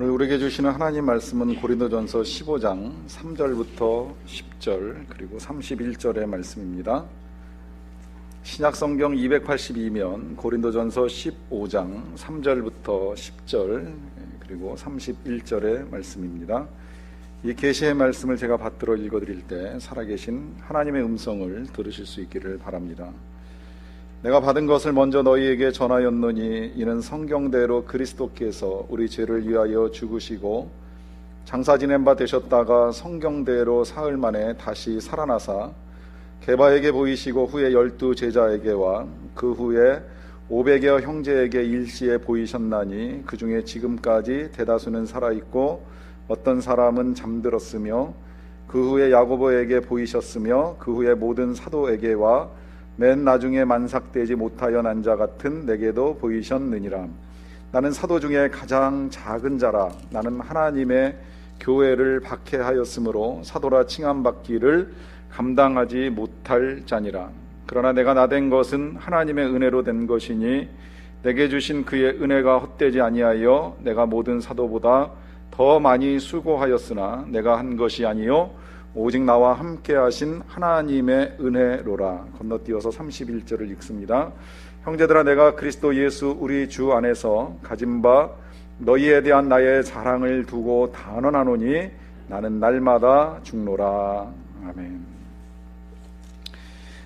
오늘 우리에게 주시는 하나님 말씀은 고린도전서 15장 3절부터 10절 그리고 31절의 말씀입니다. 신약성경 282면 고린도전서 15장 3절부터 10절 그리고 31절의 말씀입니다. 이 계시의 말씀을 제가 받들어 읽어드릴 때 살아계신 하나님의 음성을 들으실 수 있기를 바랍니다. 내가 받은 것을 먼저 너희에게 전하였노니 이는 성경대로 그리스도께서 우리 죄를 위하여 죽으시고 장사 지낸 바 되셨다가 성경대로 사흘 만에 다시 살아나사 게바에게 보이시고 후에 12 제자에게와 그 후에 500여 형제에게 일시에 보이셨나니 그 중에 지금까지 대다수는 살아있고 어떤 사람은 잠들었으며 그 후에 야고보에게 보이셨으며 그 후에 모든 사도에게와 맨 나중에 만삭되지 못하여 난 자 같은 내게도 보이셨느니라. 나는 사도 중에 가장 작은 자라. 나는 하나님의 교회를 박해하였으므로 사도라 칭함받기를 감당하지 못할 자니라. 그러나 내가 나된 것은 하나님의 은혜로 된 것이니 내게 주신 그의 은혜가 헛되지 아니하여 내가 모든 사도보다 더 많이 수고하였으나 내가 한 것이 아니요 오직 나와 함께 하신 하나님의 은혜로라. 건너뛰어서 31절을 읽습니다. 형제들아, 내가 그리스도 예수 우리 주 안에서 가진 바 너희에 대한 나의 자랑을 두고 단언하노니 나는 날마다 죽노라. 아멘.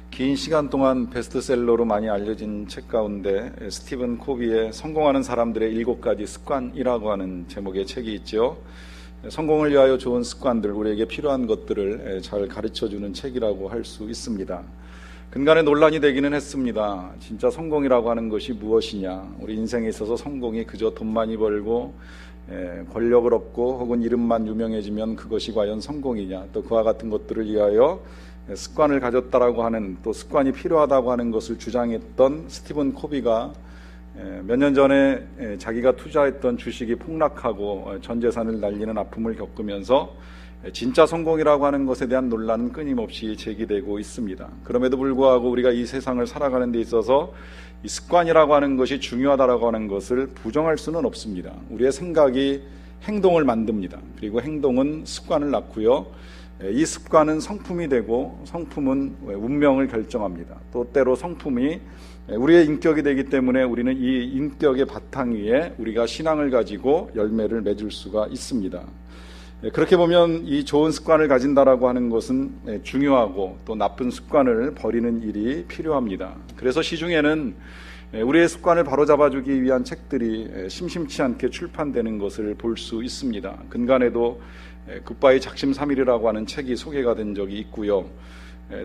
긴 시간 동안 베스트셀러로 많이 알려진 책 가운데 스티븐 코비의 성공하는 사람들의 7가지 습관이라고 하는 제목의 책이 있죠. 성공을 위하여 좋은 습관들, 우리에게 필요한 것들을 잘 가르쳐주는 책이라고 할 수 있습니다. 근간에 논란이 되기는 했습니다. 진짜 성공이라고 하는 것이 무엇이냐. 우리 인생에 있어서 성공이 그저 돈 많이 벌고 권력을 얻고 혹은 이름만 유명해지면 그것이 과연 성공이냐. 또 그와 같은 것들을 위하여 습관을 가졌다라고 하는, 또 습관이 필요하다고 하는 것을 주장했던 스티븐 코비가 몇 년 전에 자기가 투자했던 주식이 폭락하고 전 재산을 날리는 아픔을 겪으면서 진짜 성공이라고 하는 것에 대한 논란은 끊임없이 제기되고 있습니다. 그럼에도 불구하고 우리가 이 세상을 살아가는 데 있어서 이 습관이라고 하는 것이 중요하다라고 하는 것을 부정할 수는 없습니다. 우리의 생각이 행동을 만듭니다. 그리고 행동은 습관을 낳고요. 이 습관은 성품이 되고 성품은 운명을 결정합니다. 또 때로 성품이 우리의 인격이 되기 때문에 우리는 이 인격의 바탕 위에 우리가 신앙을 가지고 열매를 맺을 수가 있습니다. 그렇게 보면 이 좋은 습관을 가진다라고 하는 것은 중요하고 또 나쁜 습관을 버리는 일이 필요합니다. 그래서 시중에는 우리의 습관을 바로잡아주기 위한 책들이 심심치 않게 출판되는 것을 볼 수 있습니다. 근간에도 굿바이 작심삼일이라고 하는 책이 소개가 된 적이 있고요.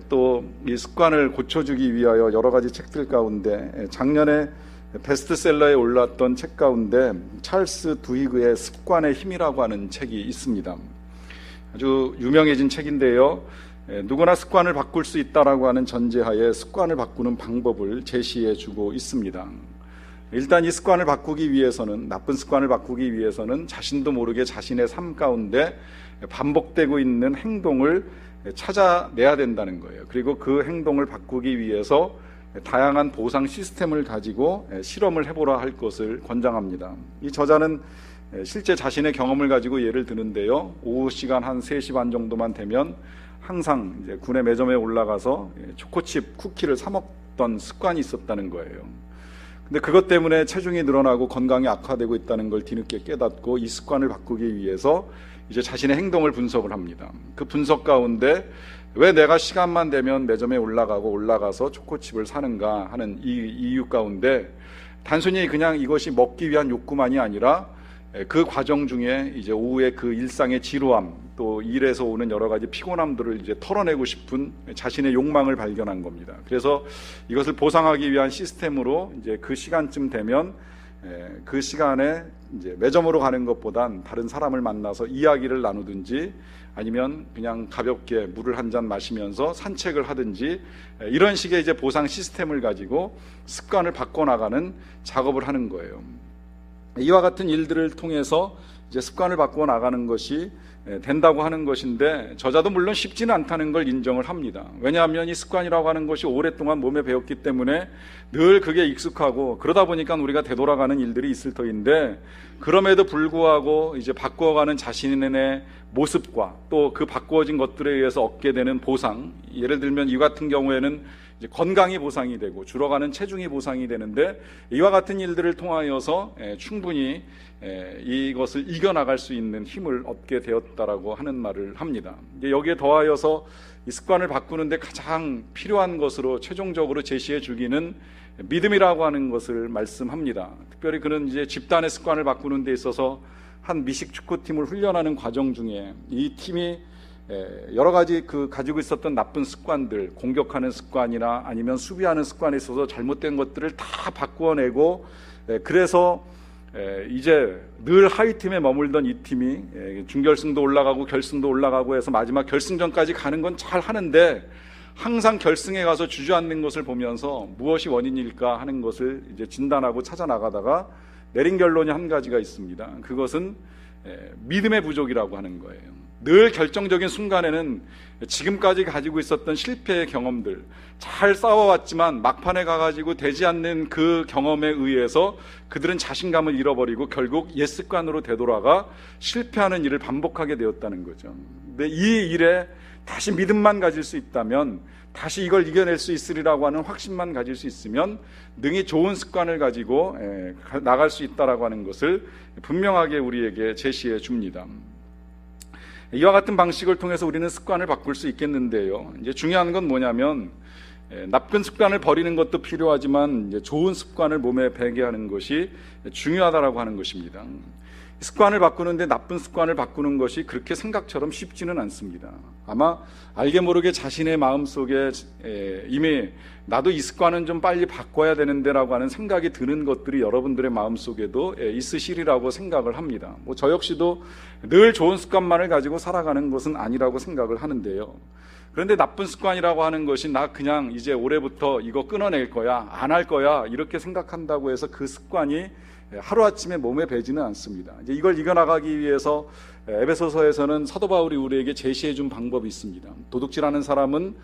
또 이 습관을 고쳐주기 위하여 여러 가지 책들 가운데 작년에 베스트셀러에 올랐던 책 가운데 찰스 두히그의 습관의 힘이라고 하는 책이 있습니다. 아주 유명해진 책인데요. 누구나 습관을 바꿀 수 있다라고 하는 전제하에 습관을 바꾸는 방법을 제시해 주고 있습니다. 일단 이 습관을 바꾸기 위해서는, 나쁜 습관을 바꾸기 위해서는 자신도 모르게 자신의 삶 가운데 반복되고 있는 행동을 찾아내야 된다는 거예요. 그리고 그 행동을 바꾸기 위해서 다양한 보상 시스템을 가지고 실험을 해보라 할 것을 권장합니다. 이 저자는 실제 자신의 경험을 가지고 예를 드는데요. 오후 시간 한 3시 반 정도만 되면 항상 이제 군의 매점에 올라가서 초코칩 쿠키를 사 먹던 습관이 있었다는 거예요. 근데 그것 때문에 체중이 늘어나고 건강이 악화되고 있다는 걸 뒤늦게 깨닫고 이 습관을 바꾸기 위해서 이제 자신의 행동을 분석을 합니다. 그 분석 가운데 왜 내가 시간만 되면 매점에 올라가서 초코칩을 사는가 하는 이 이유 가운데 단순히 그냥 이것이 먹기 위한 욕구만이 아니라 그 과정 중에 이제 오후에 그 일상의 지루함, 또 일에서 오는 여러 가지 피곤함들을 이제 털어내고 싶은 자신의 욕망을 발견한 겁니다. 그래서 이것을 보상하기 위한 시스템으로 이제 그 시간쯤 되면 그 시간에 이제 매점으로 가는 것보단 다른 사람을 만나서 이야기를 나누든지 아니면 그냥 가볍게 물을 한 잔 마시면서 산책을 하든지 이런 식의 이제 보상 시스템을 가지고 습관을 바꿔나가는 작업을 하는 거예요. 이와 같은 일들을 통해서 이제 습관을 바꾸어 나가는 것이 된다고 하는 것인데, 저자도 물론 쉽지는 않다는 걸 인정을 합니다. 왜냐하면 이 습관이라고 하는 것이 오랫동안 몸에 배웠기 때문에 늘 그게 익숙하고, 그러다 보니까 우리가 되돌아가는 일들이 있을 터인데, 그럼에도 불구하고 이제 바꾸어가는 자신의 모습과 또 그 바꾸어진 것들에 의해서 얻게 되는 보상, 예를 들면 이 같은 경우에는 이제 건강이 보상이 되고 줄어가는 체중이 보상이 되는데, 이와 같은 일들을 통하여서 충분히 이것을 이겨나갈 수 있는 힘을 얻게 되었다라고 하는 말을 합니다. 여기에 더하여서 이 습관을 바꾸는데 가장 필요한 것으로 최종적으로 제시해 주기는 믿음이라고 하는 것을 말씀합니다. 특별히 그는 이제 집단의 습관을 바꾸는 데 있어서 한 미식 축구팀을 훈련하는 과정 중에 이 팀이 여러 가지 가지고 있었던 나쁜 습관들, 공격하는 습관이나 아니면 수비하는 습관에 있어서 잘못된 것들을 다 바꾸어내고, 그래서 이제 늘 하위팀에 머물던 이 팀이 준결승도 올라가고 결승도 올라가고 해서 마지막 결승전까지 가는 건 잘 하는데, 항상 결승에 가서 주저앉는 것을 보면서 무엇이 원인일까 하는 것을 이제 진단하고 찾아 나가다가 내린 결론이 한 가지가 있습니다. 그것은 믿음의 부족이라고 하는 거예요. 늘 결정적인 순간에는 지금까지 가지고 있었던 실패의 경험들, 잘 싸워왔지만 막판에 가가지고 되지 않는 그 경험에 의해서 그들은 자신감을 잃어버리고 결국 옛 습관으로 되돌아가 실패하는 일을 반복하게 되었다는 거죠. 근데 이 일에 다시 믿음만 가질 수 있다면, 다시 이걸 이겨낼 수 있으리라고 하는 확신만 가질 수 있으면 능히 좋은 습관을 가지고 나갈 수 있다라고 하는 것을 분명하게 우리에게 제시해 줍니다. 이와 같은 방식을 통해서 우리는 습관을 바꿀 수 있겠는데요. 이제 중요한 건 뭐냐면, 나쁜 습관을 버리는 것도 필요하지만 이제 좋은 습관을 몸에 배게 하는 것이 중요하다라고 하는 것입니다. 습관을 바꾸는데 나쁜 습관을 바꾸는 것이 그렇게 생각처럼 쉽지는 않습니다. 아마 알게 모르게 자신의 마음속에 이미 나도 이 습관은 좀 빨리 바꿔야 되는데 라고 하는 생각이 드는 것들이 여러분들의 마음속에도 있으시리라고 생각을 합니다. 저 역시도 늘 좋은 습관만을 가지고 살아가는 것은 아니라고 생각을 하는데요. 그런데 나쁜 습관이라고 하는 것이 나 그냥 이제 올해부터 이거 끊어낼 거야, 안 할 거야 이렇게 생각한다고 해서 그 습관이 하루아침에 몸에 배지는 않습니다. 이제 이걸 이겨나가기 위해서 에베소서에서는 사도 바울이 우리에게 제시해 준 방법이 있습니다. 도둑질하는 사람은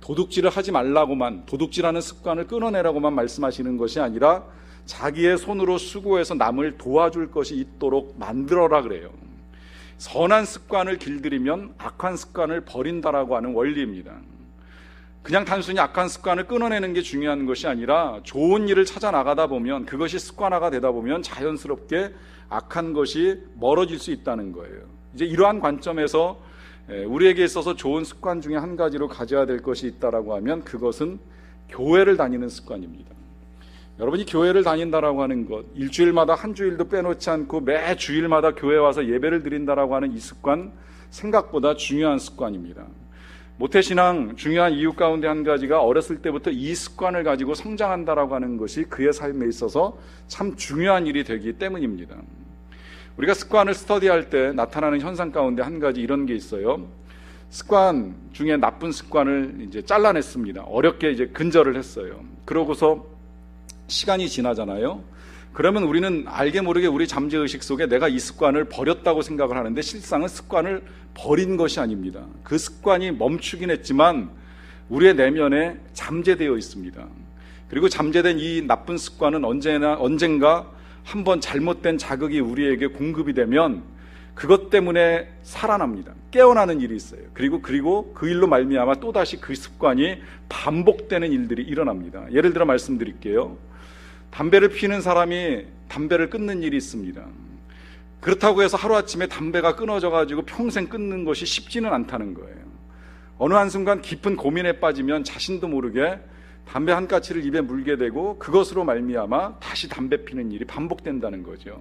도둑질을 하지 말라고만, 도둑질하는 습관을 끊어내라고만 말씀하시는 것이 아니라 자기의 손으로 수고해서 남을 도와줄 것이 있도록 만들어라 그래요. 선한 습관을 길들이면 악한 습관을 버린다라고 하는 원리입니다. 그냥 단순히 악한 습관을 끊어내는 게 중요한 것이 아니라 좋은 일을 찾아 나가다 보면, 그것이 습관화가 되다 보면 자연스럽게 악한 것이 멀어질 수 있다는 거예요. 이제 이러한 관점에서 우리에게 있어서 좋은 습관 중에 한 가지로 가져야 될 것이 있다라고 하면 그것은 교회를 다니는 습관입니다. 여러분이 교회를 다닌다라고 하는 것, 일주일마다 한 주일도 빼놓지 않고 매 주일마다 교회 와서 예배를 드린다라고 하는 이 습관, 생각보다 중요한 습관입니다. 모태신앙 중요한 이유 가운데 한 가지가 어렸을 때부터 이 습관을 가지고 성장한다라고 하는 것이 그의 삶에 있어서 참 중요한 일이 되기 때문입니다. 우리가 습관을 스터디할 때 나타나는 현상 가운데 한 가지 이런 게 있어요. 습관 중에 나쁜 습관을 이제 잘라냈습니다. 어렵게 이제 근절을 했어요. 그러고서 시간이 지나잖아요. 그러면 우리는 알게 모르게 우리 잠재의식 속에 내가 이 습관을 버렸다고 생각을 하는데, 실상은 습관을 버린 것이 아닙니다. 그 습관이 멈추긴 했지만 우리의 내면에 잠재되어 있습니다. 그리고 잠재된 이 나쁜 습관은 언젠가 한번 잘못된 자극이 우리에게 공급이 되면 그것 때문에 살아납니다. 깨어나는 일이 있어요. 그리고 그 일로 말미암아 또다시 그 습관이 반복되는 일들이 일어납니다. 예를 들어 말씀드릴게요. 담배를 피우는 사람이 담배를 끊는 일이 있습니다. 그렇다고 해서 하루아침에 담배가 끊어져가지고 평생 끊는 것이 쉽지는 않다는 거예요. 어느 한순간 깊은 고민에 빠지면 자신도 모르게 담배 한 가치를 입에 물게 되고 그것으로 말미암아 다시 담배 피는 일이 반복된다는 거죠.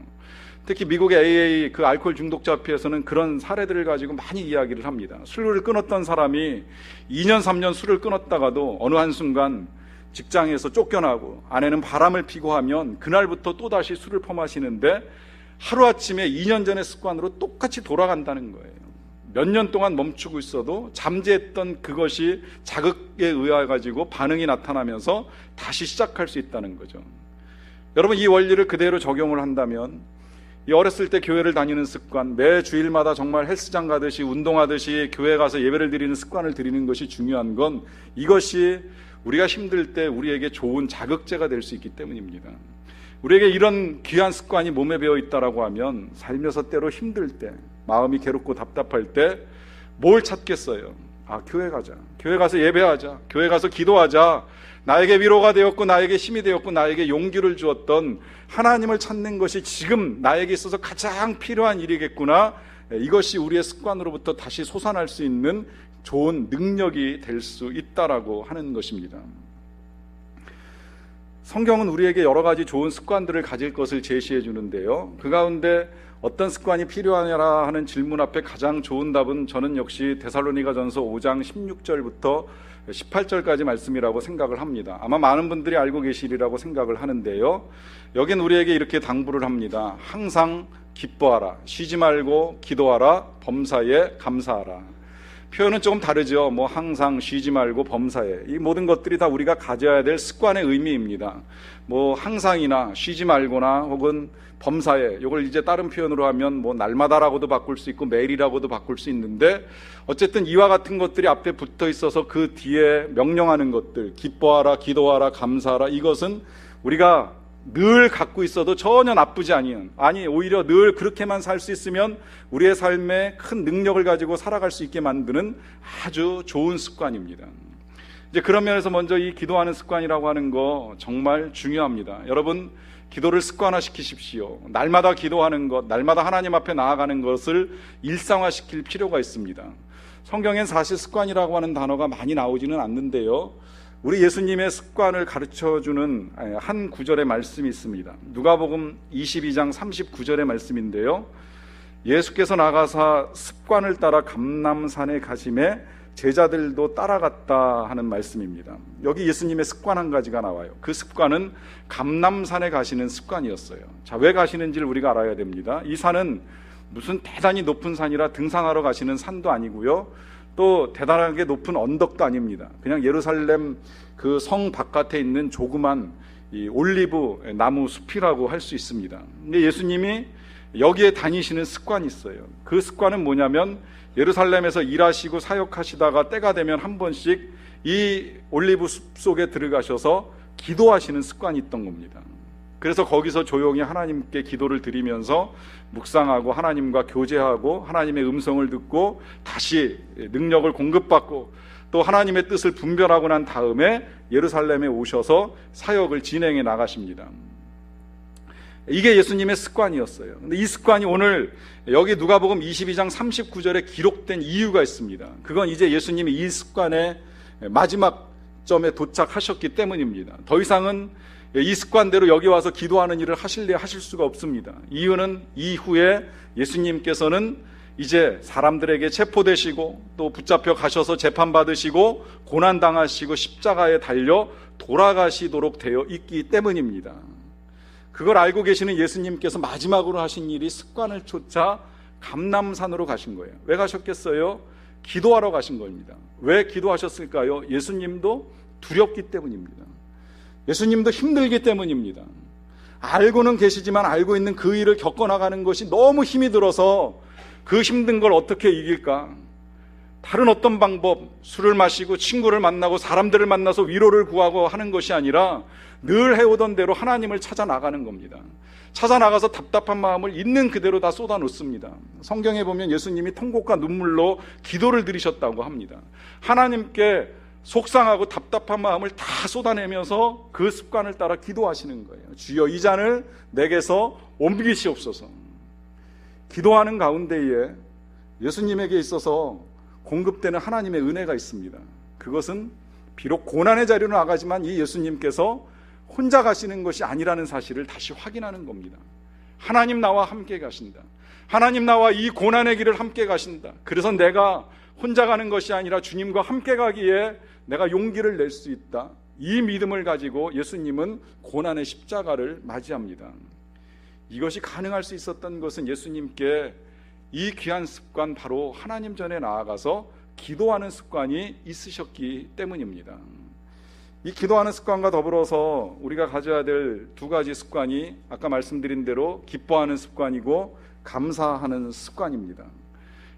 특히 미국의 AA, 그 알코올 중독자 협회에서는 그런 사례들을 가지고 많이 이야기를 합니다. 술을 끊었던 사람이 2년, 3년 술을 끊었다가도 어느 한순간 직장에서 쫓겨나고 아내는 바람을 피고 하면 그날부터 또다시 술을 퍼마시는데 하루아침에 2년 전의 습관으로 똑같이 돌아간다는 거예요. 몇 년 동안 멈추고 있어도 잠재했던 그것이 자극에 의해 가지고 반응이 나타나면서 다시 시작할 수 있다는 거죠. 여러분, 이 원리를 그대로 적용을 한다면 이 어렸을 때 교회를 다니는 습관, 매 주일마다 정말 헬스장 가듯이 운동하듯이 교회 가서 예배를 드리는 습관을 들이는 것이 중요한 건 이것이 우리가 힘들 때 우리에게 좋은 자극제가 될 수 있기 때문입니다. 우리에게 이런 귀한 습관이 몸에 배어 있다라고 하면 살면서 때로 힘들 때, 마음이 괴롭고 답답할 때 뭘 찾겠어요? 교회 가자. 교회 가서 예배하자. 교회 가서 기도하자. 나에게 위로가 되었고 나에게 힘이 되었고 나에게 용기를 주었던 하나님을 찾는 것이 지금 나에게 있어서 가장 필요한 일이겠구나. 이것이 우리의 습관으로부터 다시 솟아날 수 있는 좋은 능력이 될 수 있다라고 하는 것입니다. 성경은 우리에게 여러 가지 좋은 습관들을 가질 것을 제시해 주는데요, 그 가운데 어떤 습관이 필요하냐라 하는 질문 앞에 가장 좋은 답은 저는 역시 데살로니가전서 5장 16절부터 18절까지 말씀이라고 생각을 합니다. 아마 많은 분들이 알고 계시리라고 생각을 하는데요, 여긴 우리에게 이렇게 당부를 합니다. 항상 기뻐하라, 쉬지 말고 기도하라, 범사에 감사하라. 표현은 조금 다르죠. 항상 쉬지 말고 범사에, 이 모든 것들이 다 우리가 가져야 될 습관의 의미입니다. 항상이나 쉬지 말거나 혹은 범사에, 이걸 이제 다른 표현으로 하면 날마다라고도 바꿀 수 있고 매일이라고도 바꿀 수 있는데, 어쨌든 이와 같은 것들이 앞에 붙어 있어서 그 뒤에 명령하는 것들, 기뻐하라, 기도하라, 감사하라, 이것은 우리가 늘 갖고 있어도 전혀 나쁘지 아니 오히려 늘 그렇게만 살 수 있으면 우리의 삶에 큰 능력을 가지고 살아갈 수 있게 만드는 아주 좋은 습관입니다. 이제 그런 면에서 먼저 이 기도하는 습관이라고 하는 거 정말 중요합니다. 여러분, 기도를 습관화시키십시오. 날마다 기도하는 것, 날마다 하나님 앞에 나아가는 것을 일상화시킬 필요가 있습니다. 성경엔 사실 습관이라고 하는 단어가 많이 나오지는 않는데요, 우리 예수님의 습관을 가르쳐주는 한 구절의 말씀이 있습니다. 누가복음 22장 39절의 말씀인데요, 예수께서 나가사 습관을 따라 감람산에 가심에 제자들도 따라갔다 하는 말씀입니다. 여기 예수님의 습관 한 가지가 나와요. 그 습관은 감람산에 가시는 습관이었어요. 자, 왜 가시는지를 우리가 알아야 됩니다. 이 산은 무슨 대단히 높은 산이라 등산하러 가시는 산도 아니고요, 또 대단하게 높은 언덕도 아닙니다. 그냥 예루살렘 그 성 바깥에 있는 조그만 이 올리브 나무 숲이라고 할 수 있습니다. 근데 예수님이 여기에 다니시는 습관이 있어요. 그 습관은 뭐냐면, 예루살렘에서 일하시고 사역하시다가 때가 되면 한 번씩 이 올리브 숲 속에 들어가셔서 기도하시는 습관이 있던 겁니다. 그래서 거기서 조용히 하나님께 기도를 드리면서 묵상하고 하나님과 교제하고 하나님의 음성을 듣고 다시 능력을 공급받고 또 하나님의 뜻을 분별하고 난 다음에 예루살렘에 오셔서 사역을 진행해 나가십니다. 이게 예수님의 습관이었어요. 근데 이 습관이 오늘 여기 누가복음 22장 39절에 기록된 이유가 있습니다. 그건 이제 예수님이 이 습관의 마지막 점에 도착하셨기 때문입니다. 더 이상은 이 습관대로 여기 와서 기도하는 일을 하실 수가 없습니다. 이유는 이후에 예수님께서는 이제 사람들에게 체포되시고 또 붙잡혀 가셔서 재판받으시고 고난당하시고 십자가에 달려 돌아가시도록 되어 있기 때문입니다. 그걸 알고 계시는 예수님께서 마지막으로 하신 일이 습관을 쫓아 감람산으로 가신 거예요. 왜 가셨겠어요? 기도하러 가신 겁니다. 왜 기도하셨을까요? 예수님도 두렵기 때문입니다. 예수님도 힘들기 때문입니다. 알고는 계시지만 알고 있는 그 일을 겪어나가는 것이 너무 힘이 들어서 그 힘든 걸 어떻게 이길까? 다른 어떤 방법, 술을 마시고 친구를 만나고 사람들을 만나서 위로를 구하고 하는 것이 아니라 늘 해오던 대로 하나님을 찾아 나가는 겁니다. 찾아 나가서 답답한 마음을 있는 그대로 다 쏟아 놓습니다. 성경에 보면 예수님이 통곡과 눈물로 기도를 드리셨다고 합니다. 하나님께 속상하고 답답한 마음을 다 쏟아내면서 그 습관을 따라 기도하시는 거예요. 주여, 이 잔을 내게서 옮기시옵소서. 기도하는 가운데에 예수님에게 있어서 공급되는 하나님의 은혜가 있습니다. 그것은 비록 고난의 자리로 나가지만 이 예수님께서 혼자 가시는 것이 아니라는 사실을 다시 확인하는 겁니다. 하나님 나와 함께 가신다. 하나님 나와 이 고난의 길을 함께 가신다. 그래서 내가 혼자 가는 것이 아니라 주님과 함께 가기에 내가 용기를 낼 수 있다. 이 믿음을 가지고 예수님은 고난의 십자가를 맞이합니다. 이것이 가능할 수 있었던 것은 예수님께 이 귀한 습관, 바로 하나님 전에 나아가서 기도하는 습관이 있으셨기 때문입니다. 이 기도하는 습관과 더불어서 우리가 가져야 될 두 가지 습관이 아까 말씀드린 대로 기뻐하는 습관이고 감사하는 습관입니다.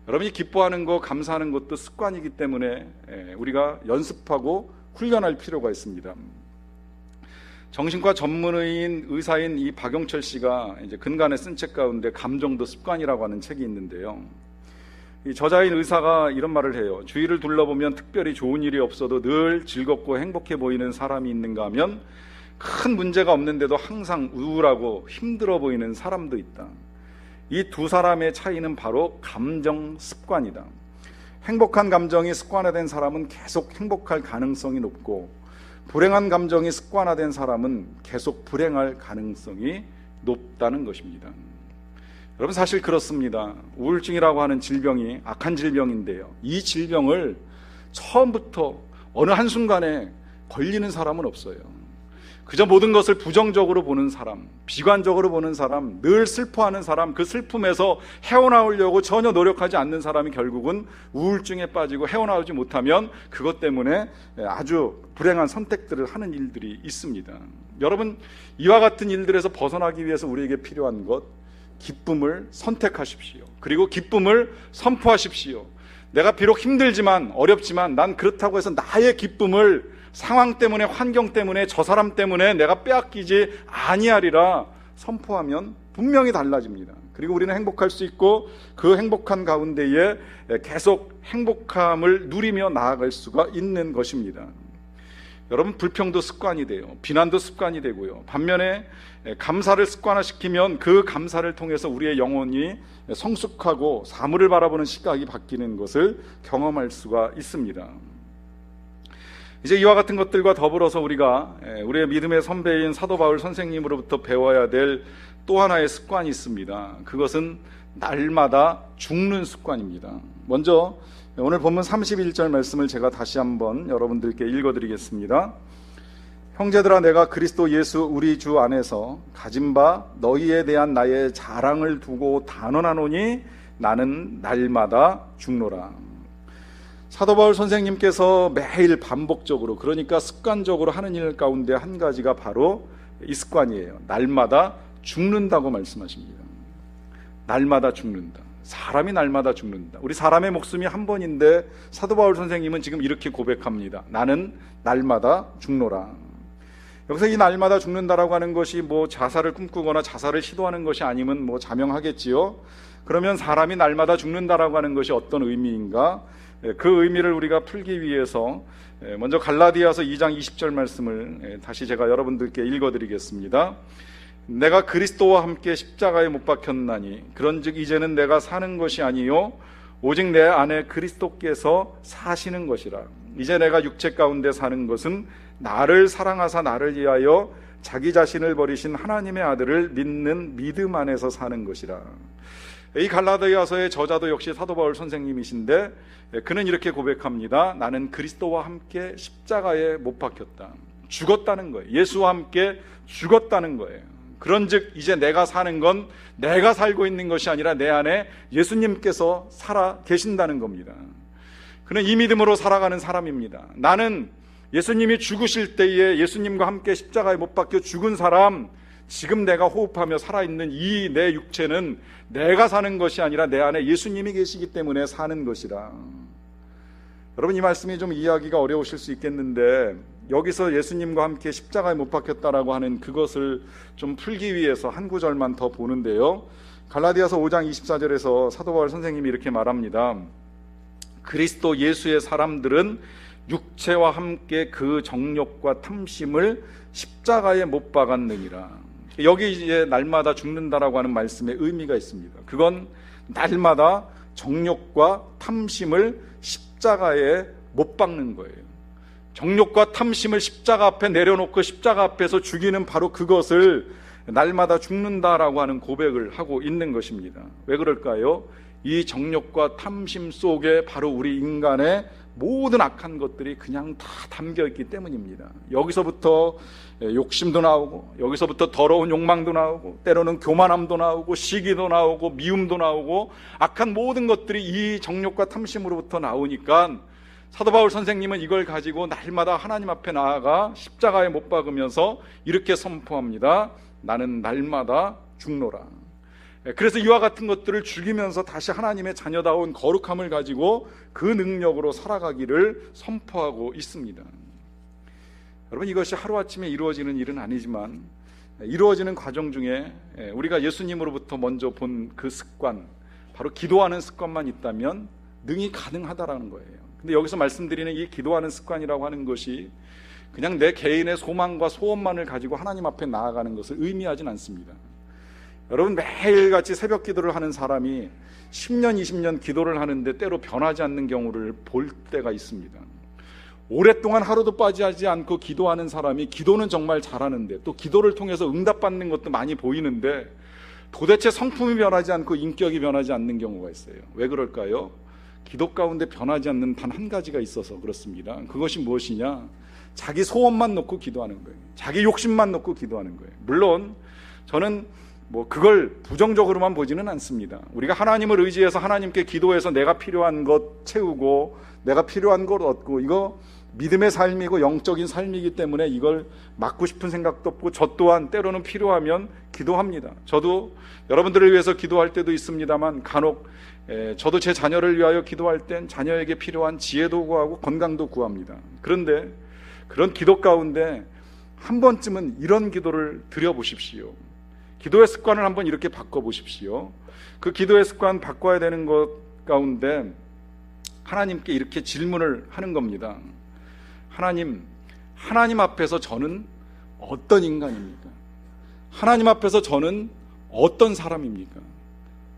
여러분이 기뻐하는 거, 감사하는 것도 습관이기 때문에 우리가 연습하고 훈련할 필요가 있습니다. 정신과 전문의인 의사인 이 박용철 씨가 이제 근간에 쓴 책 가운데 감정도 습관이라고 하는 책이 있는데요. 이 저자인 의사가 이런 말을 해요. 주위를 둘러보면 특별히 좋은 일이 없어도 늘 즐겁고 행복해 보이는 사람이 있는가 하면 큰 문제가 없는데도 항상 우울하고 힘들어 보이는 사람도 있다. 이 두 사람의 차이는 바로 감정 습관이다. 행복한 감정이 습관화된 사람은 계속 행복할 가능성이 높고, 불행한 감정이 습관화된 사람은 계속 불행할 가능성이 높다는 것입니다. 여러분, 사실 그렇습니다. 우울증이라고 하는 질병이 악한 질병인데요, 이 질병을 처음부터 어느 한순간에 걸리는 사람은 없어요. 그저 모든 것을 부정적으로 보는 사람, 비관적으로 보는 사람, 늘 슬퍼하는 사람, 그 슬픔에서 헤어나오려고 전혀 노력하지 않는 사람이 결국은 우울증에 빠지고 헤어나오지 못하면 그것 때문에 아주 불행한 선택들을 하는 일들이 있습니다. 여러분, 이와 같은 일들에서 벗어나기 위해서 우리에게 필요한 것, 기쁨을 선택하십시오. 그리고 기쁨을 선포하십시오. 내가 비록 힘들지만 어렵지만 난 그렇다고 해서 나의 기쁨을 상황 때문에, 환경 때문에, 저 사람 때문에 내가 빼앗기지 아니하리라 선포하면 분명히 달라집니다. 그리고 우리는 행복할 수 있고 그 행복한 가운데에 계속 행복함을 누리며 나아갈 수가 있는 것입니다. 여러분, 불평도 습관이 돼요. 비난도 습관이 되고요. 반면에 감사를 습관화시키면 그 감사를 통해서 우리의 영혼이 성숙하고 사물을 바라보는 시각이 바뀌는 것을 경험할 수가 있습니다. 이제 이와 같은 것들과 더불어서 우리가 우리의 믿음의 선배인 사도 바울 선생님으로부터 배워야 될 또 하나의 습관이 있습니다. 그것은 날마다 죽는 습관입니다. 먼저 오늘 본문 31절 말씀을 제가 다시 한번 여러분들께 읽어드리겠습니다. 형제들아, 내가 그리스도 예수 우리 주 안에서 가진 바 너희에 대한 나의 자랑을 두고 단언하노니 나는 날마다 죽노라. 사도 바울 선생님께서 매일 반복적으로, 그러니까 습관적으로 하는 일 가운데 한 가지가 바로 이 습관이에요. 날마다 죽는다고 말씀하십니다. 날마다 죽는다. 사람이 날마다 죽는다. 우리 사람의 목숨이 한 번인데 사도 바울 선생님은 지금 이렇게 고백합니다. 나는 날마다 죽노라. 여기서 이 날마다 죽는다라고 하는 것이 뭐 자살을 꿈꾸거나 자살을 시도하는 것이 아니면 뭐 자명하겠지요. 그러면 사람이 날마다 죽는다라고 하는 것이 어떤 의미인가? 그 의미를 우리가 풀기 위해서 먼저 갈라디아서 2장 20절 말씀을 다시 제가 여러분들께 읽어드리겠습니다. 내가 그리스도와 함께 십자가에 못 박혔나니 그런즉 이제는 내가 사는 것이 아니요 오직 내 안에 그리스도께서 사시는 것이라. 이제 내가 육체 가운데 사는 것은 나를 사랑하사 나를 위하여 자기 자신을 버리신 하나님의 아들을 믿는 믿음 안에서 사는 것이라. 이 갈라디아서의 저자도 역시 사도 바울 선생님이신데 그는 이렇게 고백합니다. 나는 그리스도와 함께 십자가에 못 박혔다. 죽었다는 거예요. 예수와 함께 죽었다는 거예요. 그런즉 이제 내가 사는 건 내가 살고 있는 것이 아니라 내 안에 예수님께서 살아 계신다는 겁니다. 그는 이 믿음으로 살아가는 사람입니다. 나는 예수님이 죽으실 때에 예수님과 함께 십자가에 못 박혀 죽은 사람, 지금 내가 호흡하며 살아있는 이 내 육체는 내가 사는 것이 아니라 내 안에 예수님이 계시기 때문에 사는 것이라. 여러분, 이 말씀이 좀 이해하기가 어려우실 수 있겠는데 여기서 예수님과 함께 십자가에 못 박혔다라고 하는 그것을 좀 풀기 위해서 한 구절만 더 보는데요. 갈라디아서 5장 24절에서 사도 바울 선생님이 이렇게 말합니다. 그리스도 예수의 사람들은 육체와 함께 그 정욕과 탐심을 십자가에 못 박았느니라. 여기 이제 날마다 죽는다라고 하는 말씀의 의미가 있습니다. 그건 날마다 정욕과 탐심을 십자가에 못 박는 거예요. 정욕과 탐심을 십자가 앞에 내려놓고 십자가 앞에서 죽이는 바로 그것을 날마다 죽는다라고 하는 고백을 하고 있는 것입니다. 왜 그럴까요? 이 정욕과 탐심 속에 바로 우리 인간의 모든 악한 것들이 그냥 다 담겨있기 때문입니다. 여기서부터 욕심도 나오고, 여기서부터 더러운 욕망도 나오고, 때로는 교만함도 나오고, 시기도 나오고, 미움도 나오고, 악한 모든 것들이 이 정욕과 탐심으로부터 나오니까 사도 바울 선생님은 이걸 가지고 날마다 하나님 앞에 나아가 십자가에 못 박으면서 이렇게 선포합니다. 나는 날마다 죽노라. 그래서 이와 같은 것들을 죽이면서 다시 하나님의 자녀다운 거룩함을 가지고 그 능력으로 살아가기를 선포하고 있습니다. 여러분, 이것이 하루아침에 이루어지는 일은 아니지만 이루어지는 과정 중에 우리가 예수님으로부터 먼저 본 그 습관, 바로 기도하는 습관만 있다면 능히 가능하다라는 거예요. 근데 여기서 말씀드리는 이 기도하는 습관이라고 하는 것이 그냥 내 개인의 소망과 소원만을 가지고 하나님 앞에 나아가는 것을 의미하진 않습니다. 여러분, 매일같이 새벽 기도를 하는 사람이 10년, 20년 기도를 하는데 때로 변하지 않는 경우를 볼 때가 있습니다. 오랫동안 하루도 빠지지 않고 기도하는 사람이 기도는 정말 잘하는데, 또 기도를 통해서 응답받는 것도 많이 보이는데 도대체 성품이 변하지 않고 인격이 변하지 않는 경우가 있어요. 왜 그럴까요? 기도 가운데 변하지 않는 단 한 가지가 있어서 그렇습니다. 그것이 무엇이냐? 자기 소원만 놓고 기도하는 거예요. 자기 욕심만 놓고 기도하는 거예요. 물론 저는 그걸 부정적으로만 보지는 않습니다. 우리가 하나님을 의지해서 하나님께 기도해서 내가 필요한 것 채우고 내가 필요한 것 얻고, 이거 믿음의 삶이고 영적인 삶이기 때문에 이걸 막고 싶은 생각도 없고, 저 또한 때로는 필요하면 기도합니다. 저도 여러분들을 위해서 기도할 때도 있습니다만 간혹 저도 제 자녀를 위하여 기도할 땐 자녀에게 필요한 지혜도 구하고 건강도 구합니다. 그런데 그런 기도 가운데 한 번쯤은 이런 기도를 드려보십시오. 기도의 습관을 한번 이렇게 바꿔보십시오. 그 기도의 습관 바꿔야 되는 것 가운데 하나님께 이렇게 질문을 하는 겁니다. 하나님 앞에서 저는 어떤 인간입니까? 하나님 앞에서 저는 어떤 사람입니까?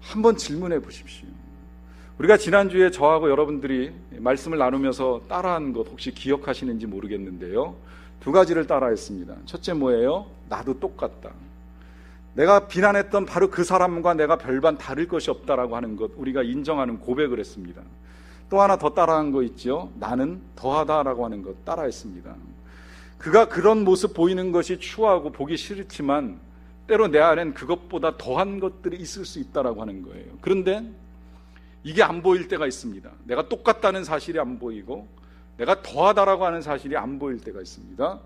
한번 질문해 보십시오. 우리가 지난주에 저하고 여러분들이 말씀을 나누면서 따라한 것 혹시 기억하시는지 모르겠는데요, 두 가지를 따라했습니다. 첫째 뭐예요? 나도 똑같다. 내가 비난했던 바로 그 사람과 내가 별반 다를 것이 없다라고 하는 것, 우리가 인정하는 고백을 했습니다. 또 하나 더 따라한 거 있죠. 나는 더하다라고 하는 것 따라했습니다. 그가 그런 모습 보이는 것이 추하고 보기 싫지만 때로 내 안엔 그것보다 더한 것들이 있을 수 있다라고 하는 거예요. 그런데 이게 안 보일 때가 있습니다. 내가 똑같다는 사실이 안 보이고 내가 더하다라고 하는 사실이 안 보일 때가 있습니다.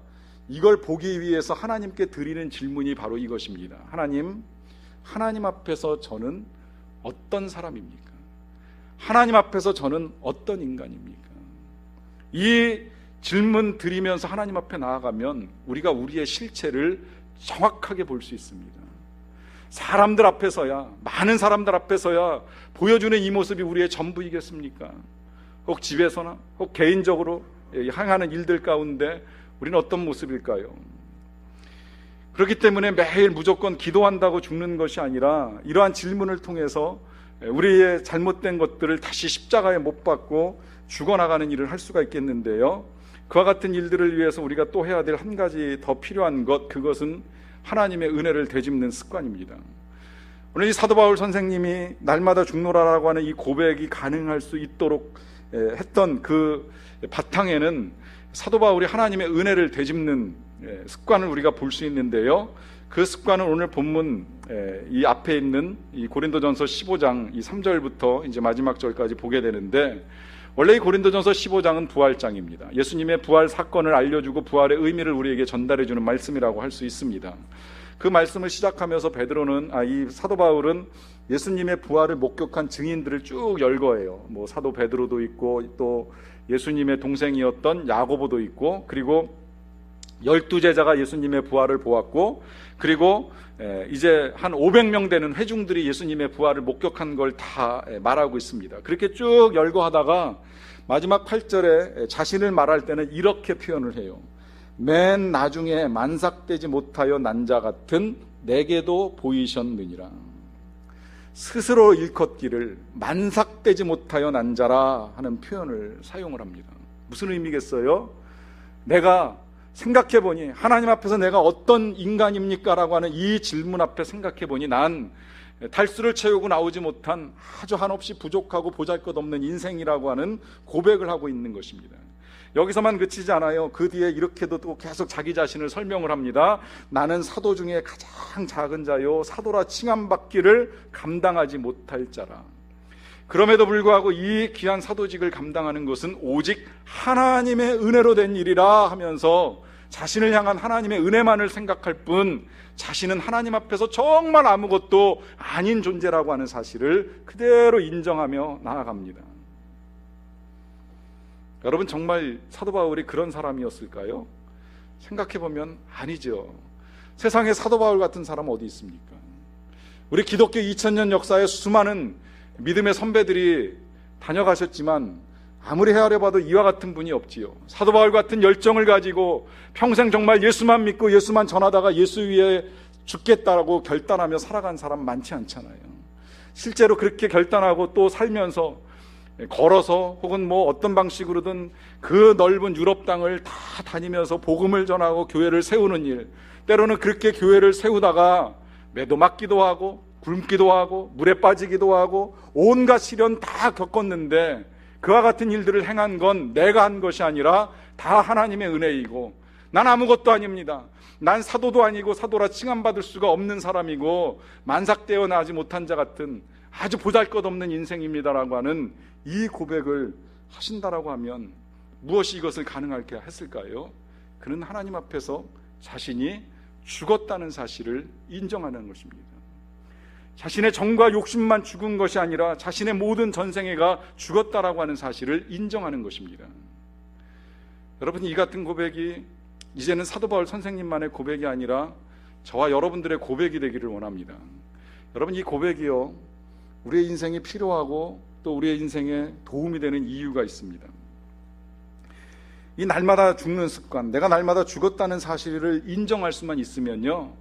이걸 보기 위해서 하나님께 드리는 질문이 바로 이것입니다. 하나님 앞에서 저는 어떤 사람입니까? 하나님 앞에서 저는 어떤 인간입니까? 이 질문 드리면서 하나님 앞에 나아가면 우리가 우리의 실체를 정확하게 볼 수 있습니다. 사람들 앞에서야, 많은 사람들 앞에서야 보여주는 이 모습이 우리의 전부이겠습니까? 혹 집에서나 혹 개인적으로 행하는 일들 가운데 우리는 어떤 모습일까요? 그렇기 때문에 매일 무조건 기도한다고 죽는 것이 아니라 이러한 질문을 통해서 우리의 잘못된 것들을 다시 십자가에 못 박고 죽어나가는 일을 할 수가 있겠는데요, 그와 같은 일들을 위해서 우리가 또 해야 될 한 가지 더 필요한 것, 그것은 하나님의 은혜를 되짚는 습관입니다. 오늘 이 사도 바울 선생님이 날마다 죽노라라고 하는 이 고백이 가능할 수 있도록 했던 그 바탕에는 사도 바울이 하나님의 은혜를 되짚는 습관을 우리가 볼 수 있는데요, 그 습관은 오늘 본문 이 앞에 있는 이 고린도전서 15장 이 3절부터 이제 마지막 절까지 보게 되는데, 원래 이 고린도전서 15장은 부활장입니다. 예수님의 부활 사건을 알려주고 부활의 의미를 우리에게 전달해주는 말씀이라고 할 수 있습니다. 그 말씀을 시작하면서 베드로는 이 사도 바울은 예수님의 부활을 목격한 증인들을 쭉 열거해요. 사도 베드로도 있고 또 예수님의 동생이었던 야고보도 있고, 그리고 12제자가 예수님의 부활을 보았고, 그리고 이제 한 500명 되는 회중들이 예수님의 부활을 목격한 걸 다 말하고 있습니다. 그렇게 쭉 열거하다가 마지막 8절에 자신을 말할 때는 이렇게 표현을 해요. 맨 나중에 만삭되지 못하여 난 자 같은 내게도 보이셨느니라. 스스로 일컫기를 만삭되지 못하여 난 자라 하는 표현을 사용을 합니다. 무슨 의미겠어요? 내가 생각해보니, 하나님 앞에서 내가 어떤 인간입니까? 라고 하는 이 질문 앞에 생각해보니 난 달수를 채우고 나오지 못한 아주 한없이 부족하고 보잘것없는 인생이라고 하는 고백을 하고 있는 것입니다. 여기서만 그치지 않아요. 그 뒤에 이렇게도 또 계속 자기 자신을 설명을 합니다. 나는 사도 중에 가장 작은 자요, 사도라 칭함받기를 감당하지 못할 자라. 그럼에도 불구하고 이 귀한 사도직을 감당하는 것은 오직 하나님의 은혜로 된 일이라 하면서 자신을 향한 하나님의 은혜만을 생각할 뿐 자신은 하나님 앞에서 정말 아무것도 아닌 존재라고 하는 사실을 그대로 인정하며 나아갑니다. 여러분, 정말 사도 바울이 그런 사람이었을까요? 생각해보면 아니죠. 세상에 사도 바울 같은 사람은 어디 있습니까? 우리 기독교 2000년 역사에 수많은 믿음의 선배들이 다녀가셨지만 아무리 헤아려봐도 이와 같은 분이 없지요. 사도 바울 같은 열정을 가지고 평생 정말 예수만 믿고 예수만 전하다가 예수 위에 죽겠다라고 결단하며 살아간 사람 많지 않잖아요. 실제로 그렇게 결단하고 또 살면서 걸어서 혹은 뭐 어떤 방식으로든 그 넓은 유럽 땅을 다 다니면서 복음을 전하고 교회를 세우는 일, 때로는 그렇게 교회를 세우다가 매도 맞기도 하고 굶기도 하고 물에 빠지기도 하고 온갖 시련 다 겪었는데 그와 같은 일들을 행한 건 내가 한 것이 아니라 다 하나님의 은혜이고 난 아무것도 아닙니다. 난 사도도 아니고 사도라 칭함받을 수가 없는 사람이고 만삭되어 나지 못한 자 같은 아주 보잘것없는 인생입니다라고 하는 이 고백을 하신다라고 하면 무엇이 이것을 가능하게 했을까요? 그는 하나님 앞에서 자신이 죽었다는 사실을 인정하는 것입니다. 자신의 정과 욕심만 죽은 것이 아니라 자신의 모든 전생애가 죽었다라고 하는 사실을 인정하는 것입니다. 여러분, 이 같은 고백이 이제는 사도 바울 선생님만의 고백이 아니라 저와 여러분들의 고백이 되기를 원합니다. 여러분, 이 고백이요, 우리의 인생이 필요하고 또 우리의 인생에 도움이 되는 이유가 있습니다. 이 날마다 죽는 습관, 내가 날마다 죽었다는 사실을 인정할 수만 있으면요,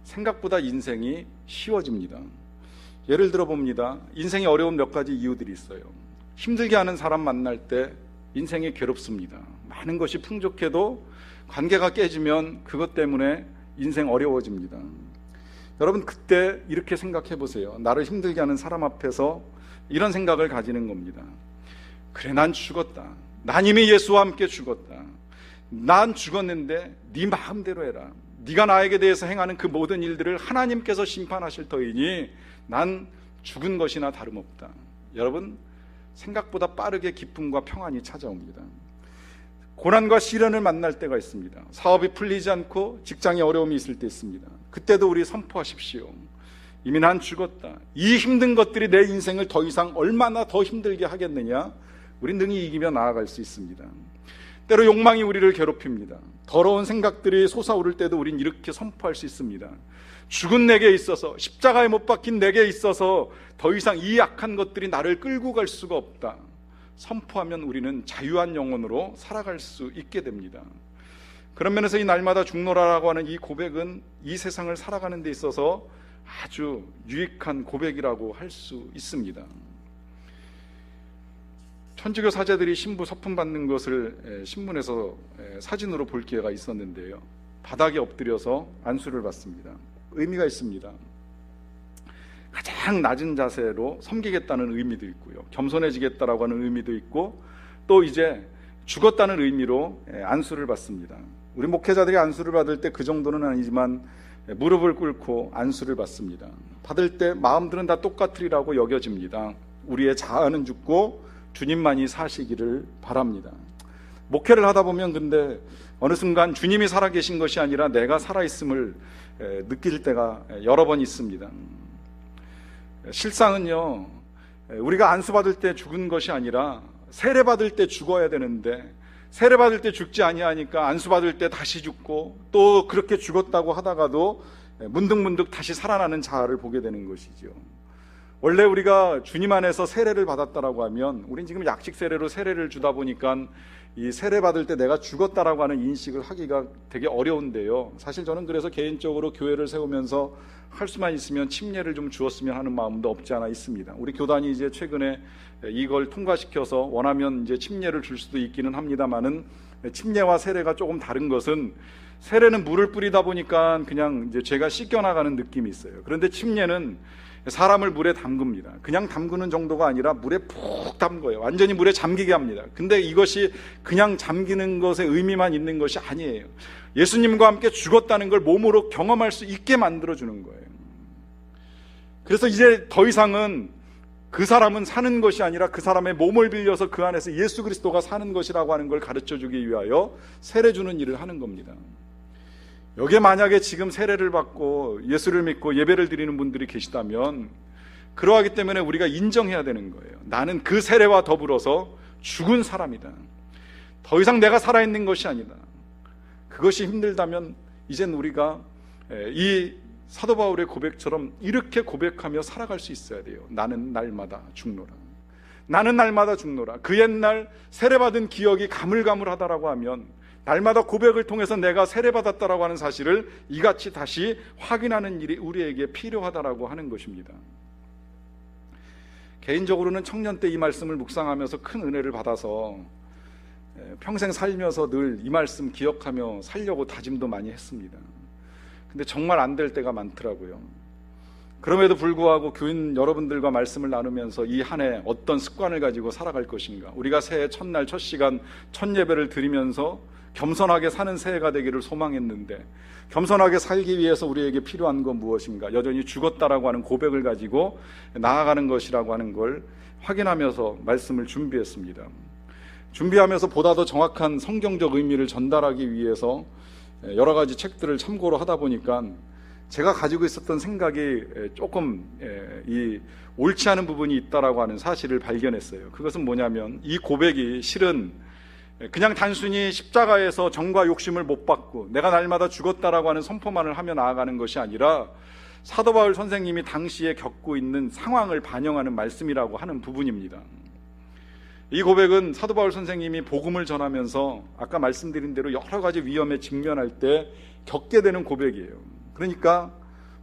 생각보다 인생이 쉬워집니다. 예를 들어 봅니다. 인생이 어려운 몇 가지 이유들이 있어요. 힘들게 하는 사람 만날 때 인생이 괴롭습니다. 많은 것이 풍족해도 관계가 깨지면 그것 때문에 인생 어려워집니다. 여러분, 그때 이렇게 생각해 보세요. 나를 힘들게 하는 사람 앞에서 이런 생각을 가지는 겁니다. 그래, 난 죽었다. 난 이미 예수와 함께 죽었다. 난 죽었는데 네 마음대로 해라. 네가 나에게 대해서 행하는 그 모든 일들을 하나님께서 심판하실 터이니 난 죽은 것이나 다름없다. 여러분, 생각보다 빠르게 기쁨과 평안이 찾아옵니다. 고난과 시련을 만날 때가 있습니다. 사업이 풀리지 않고 직장에 어려움이 있을 때 있습니다. 그때도 우리 선포하십시오. 이미 난 죽었다. 이 힘든 것들이 내 인생을 더 이상 얼마나 더 힘들게 하겠느냐? 우린 능히 이기며 나아갈 수 있습니다. 때로 욕망이 우리를 괴롭힙니다. 더러운 생각들이 솟아오를 때도 우린 이렇게 선포할 수 있습니다. 죽은 내게 있어서, 십자가에 못 박힌 내게 있어서 더 이상 이 악한 것들이 나를 끌고 갈 수가 없다. 선포하면 우리는 자유한 영혼으로 살아갈 수 있게 됩니다. 그런 면에서 이 날마다 죽노라라고 하는 이 고백은 이 세상을 살아가는 데 있어서 아주 유익한 고백이라고 할 수 있습니다. 천주교 사제들이 신부 서품 받는 것을 신문에서 사진으로 볼 기회가 있었는데요, 바닥에 엎드려서 안수를 받습니다. 의미가 있습니다. 가장 낮은 자세로 섬기겠다는 의미도 있고요, 겸손해지겠다라고 하는 의미도 있고, 또 이제 죽었다는 의미로 안수를 받습니다. 우리 목회자들이 안수를 받을 때 그 정도는 아니지만 무릎을 꿇고 안수를 받습니다. 받을 때 마음들은 다 똑같으리라고 여겨집니다. 우리의 자아는 죽고 주님만이 사시기를 바랍니다. 목회를 하다 보면 근데 어느 순간 주님이 살아계신 것이 아니라 내가 살아있음을 느낄 때가 여러 번 있습니다. 실상은요, 우리가 안수받을 때 죽은 것이 아니라 세례받을 때 죽어야 되는데, 세례받을 때 죽지 아니하니까 안수받을 때 다시 죽고, 또 그렇게 죽었다고 하다가도 문득문득 다시 살아나는 자아를 보게 되는 것이죠. 원래 우리가 주님 안에서 세례를 받았다라고 하면, 우린 지금 약식 세례로 세례를 주다 보니까 이 세례 받을 때 내가 죽었다라고 하는 인식을 하기가 되게 어려운데요, 사실 저는 그래서 개인적으로 교회를 세우면서 할 수만 있으면 침례를 좀 주었으면 하는 마음도 없지 않아 있습니다. 우리 교단이 이제 최근에 이걸 통과시켜서 원하면 이제 침례를 줄 수도 있기는 합니다만은, 침례와 세례가 조금 다른 것은, 세례는 물을 뿌리다 보니까 그냥 이제 죄가 씻겨나가는 느낌이 있어요. 그런데 침례는 사람을 물에 담급니다. 그냥 담그는 정도가 아니라 물에 푹 담궈요. 완전히 물에 잠기게 합니다. 근데 이것이 그냥 잠기는 것에 의미만 있는 것이 아니에요. 예수님과 함께 죽었다는 걸 몸으로 경험할 수 있게 만들어주는 거예요. 그래서 이제 더 이상은 그 사람은 사는 것이 아니라 그 사람의 몸을 빌려서 그 안에서 예수 그리스도가 사는 것이라고 하는 걸 가르쳐주기 위하여 세례 주는 일을 하는 겁니다. 여기에 만약에 지금 세례를 받고 예수를 믿고 예배를 드리는 분들이 계시다면 그러하기 때문에 우리가 인정해야 되는 거예요. 나는 그 세례와 더불어서 죽은 사람이다. 더 이상 내가 살아있는 것이 아니다. 그것이 힘들다면 이젠 우리가 이 사도 바울의 고백처럼 이렇게 고백하며 살아갈 수 있어야 돼요. 나는 날마다 죽노라. 나는 날마다 죽노라. 그 옛날 세례받은 기억이 가물가물하다라고 하면 날마다 고백을 통해서 내가 세례받았다라고 하는 사실을 이같이 다시 확인하는 일이 우리에게 필요하다라고 하는 것입니다. 개인적으로는 청년 때 이 말씀을 묵상하면서 큰 은혜를 받아서 평생 살면서 늘 이 말씀 기억하며 살려고 다짐도 많이 했습니다. 근데 정말 안 될 때가 많더라고요. 그럼에도 불구하고 교인 여러분들과 말씀을 나누면서 이 한 해 어떤 습관을 가지고 살아갈 것인가, 우리가 새해 첫날 첫 시간 첫 예배를 드리면서 겸손하게 사는 새해가 되기를 소망했는데, 겸손하게 살기 위해서 우리에게 필요한 건 무엇인가, 여전히 죽었다라고 하는 고백을 가지고 나아가는 것이라고 하는 걸 확인하면서 말씀을 준비했습니다. 준비하면서 보다 더 정확한 성경적 의미를 전달하기 위해서 여러 가지 책들을 참고로 하다 보니까 제가 가지고 있었던 생각이 조금 옳지 않은 부분이 있다라고 하는 사실을 발견했어요. 그것은 뭐냐면, 이 고백이 실은 그냥 단순히 십자가에서 정과 욕심을 못 받고 내가 날마다 죽었다라고 하는 선포만을 하며 나아가는 것이 아니라 사도 바울 선생님이 당시에 겪고 있는 상황을 반영하는 말씀이라고 하는 부분입니다. 이 고백은 사도 바울 선생님이 복음을 전하면서 아까 말씀드린 대로 여러 가지 위험에 직면할 때 겪게 되는 고백이에요. 그러니까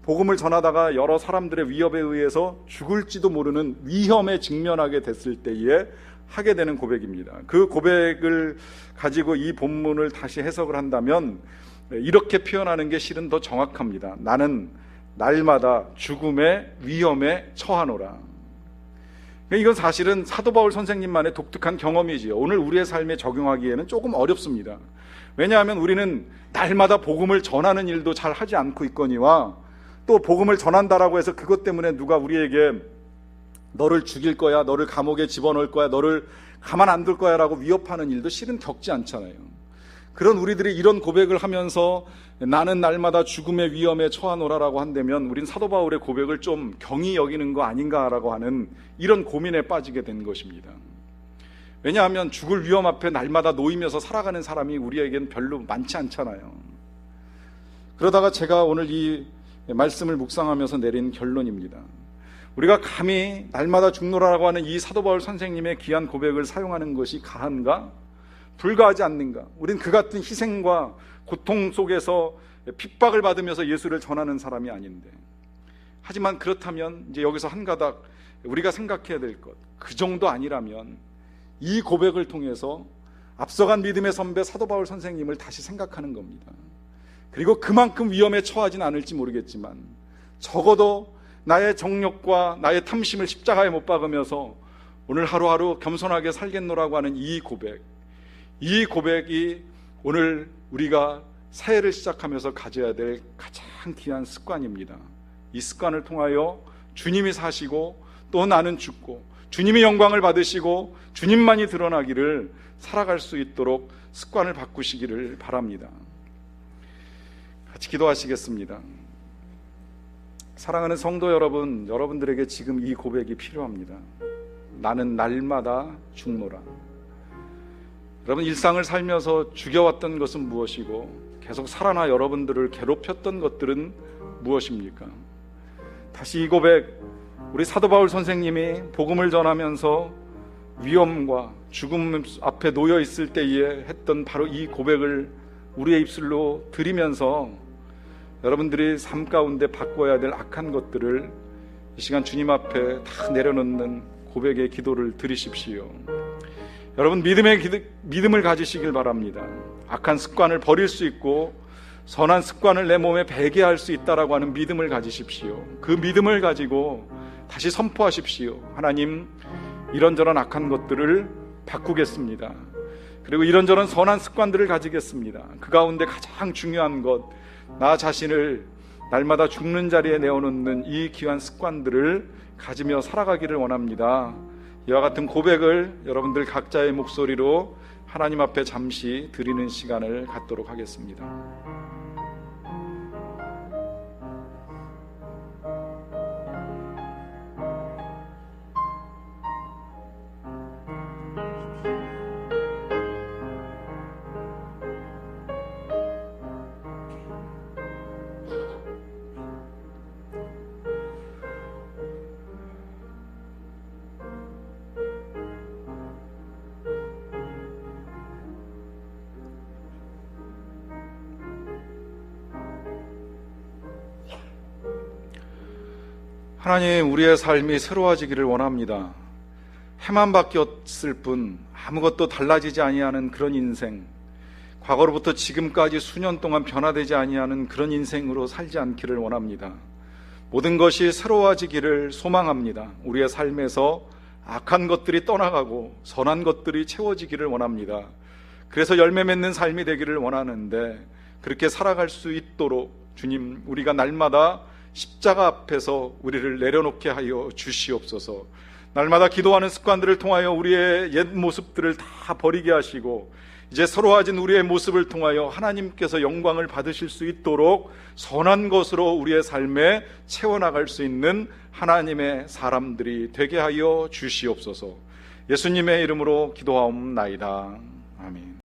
복음을 전하다가 여러 사람들의 위협에 의해서 죽을지도 모르는 위험에 직면하게 됐을 때에 하게 되는 고백입니다. 그 고백을 가지고 이 본문을 다시 해석을 한다면 이렇게 표현하는 게 실은 더 정확합니다. 나는 날마다 죽음의 위험에 처하노라. 이건 사실은 사도 바울 선생님만의 독특한 경험이지요. 오늘 우리의 삶에 적용하기에는 조금 어렵습니다. 왜냐하면 우리는 날마다 복음을 전하는 일도 잘 하지 않고 있거니와, 또 복음을 전한다라고 해서 그것 때문에 누가 우리에게 너를 죽일 거야, 너를 감옥에 집어넣을 거야, 너를 가만 안 둘 거야 라고 위협하는 일도 실은 겪지 않잖아요. 그런 우리들이 이런 고백을 하면서 나는 날마다 죽음의 위험에 처하노라라고 한다면 우린 사도 바울의 고백을 좀 경히 여기는 거 아닌가라고 하는 이런 고민에 빠지게 된 것입니다. 왜냐하면 죽을 위험 앞에 날마다 놓이면서 살아가는 사람이 우리에겐 별로 많지 않잖아요. 그러다가 제가 오늘 이 말씀을 묵상하면서 내린 결론입니다. 우리가 감히 날마다 죽노라라고 하는 이 사도 바울 선생님의 귀한 고백을 사용하는 것이 가한가? 불가하지 않는가? 우린 그 같은 희생과 고통 속에서 핍박을 받으면서 예수를 전하는 사람이 아닌데, 하지만 그렇다면 이제 여기서 한 가닥 우리가 생각해야 될 것, 그 정도 아니라면 이 고백을 통해서 앞서간 믿음의 선배 사도 바울 선생님을 다시 생각하는 겁니다. 그리고 그만큼 위험에 처하진 않을지 모르겠지만 적어도 나의 정욕과 나의 탐심을 십자가에 못 박으면서 오늘 하루하루 겸손하게 살겠노라고 하는 이 고백이 오늘 우리가 새해를 시작하면서 가져야 될 가장 귀한 습관입니다. 이 습관을 통하여 주님이 사시고 또 나는 죽고 주님이 영광을 받으시고 주님만이 드러나기를 살아갈 수 있도록 습관을 바꾸시기를 바랍니다. 같이 기도하시겠습니다. 사랑하는 성도 여러분, 여러분들에게 지금 이 고백이 필요합니다. 나는 날마다 죽노라. 여러분, 일상을 살면서 죽여왔던 것은 무엇이고 계속 살아나 여러분들을 괴롭혔던 것들은 무엇입니까? 다시 이 고백, 우리 사도 바울 선생님이 복음을 전하면서 위험과 죽음 앞에 놓여 있을 때에 했던 바로 이 고백을 우리의 입술로 드리면서 여러분들이 삶 가운데 바꿔야 될 악한 것들을 이 시간 주님 앞에 다 내려놓는 고백의 기도를 드리십시오. 여러분, 믿음을 가지시길 바랍니다. 악한 습관을 버릴 수 있고 선한 습관을 내 몸에 배게 할 수 있다라고 하는 믿음을 가지십시오. 그 믿음을 가지고 다시 선포하십시오. 하나님, 이런저런 악한 것들을 바꾸겠습니다. 그리고 이런저런 선한 습관들을 가지겠습니다. 그 가운데 가장 중요한 것, 나 자신을 날마다 죽는 자리에 내어놓는 이 귀한 습관들을 가지며 살아가기를 원합니다. 이와 같은 고백을 여러분들 각자의 목소리로 하나님 앞에 잠시 드리는 시간을 갖도록 하겠습니다. 하나님, 우리의 삶이 새로워지기를 원합니다. 해만 바뀌었을 뿐 아무것도 달라지지 아니하는 그런 인생, 과거로부터 지금까지 수년 동안 변화되지 아니하는 그런 인생으로 살지 않기를 원합니다. 모든 것이 새로워지기를 소망합니다. 우리의 삶에서 악한 것들이 떠나가고 선한 것들이 채워지기를 원합니다. 그래서 열매 맺는 삶이 되기를 원하는데, 그렇게 살아갈 수 있도록 주님, 우리가 날마다 십자가 앞에서 우리를 내려놓게 하여 주시옵소서. 날마다 기도하는 습관들을 통하여 우리의 옛 모습들을 다 버리게 하시고, 이제 새로워진 우리의 모습을 통하여 하나님께서 영광을 받으실 수 있도록 선한 것으로 우리의 삶에 채워나갈 수 있는 하나님의 사람들이 되게 하여 주시옵소서. 예수님의 이름으로 기도하옵나이다. 아멘.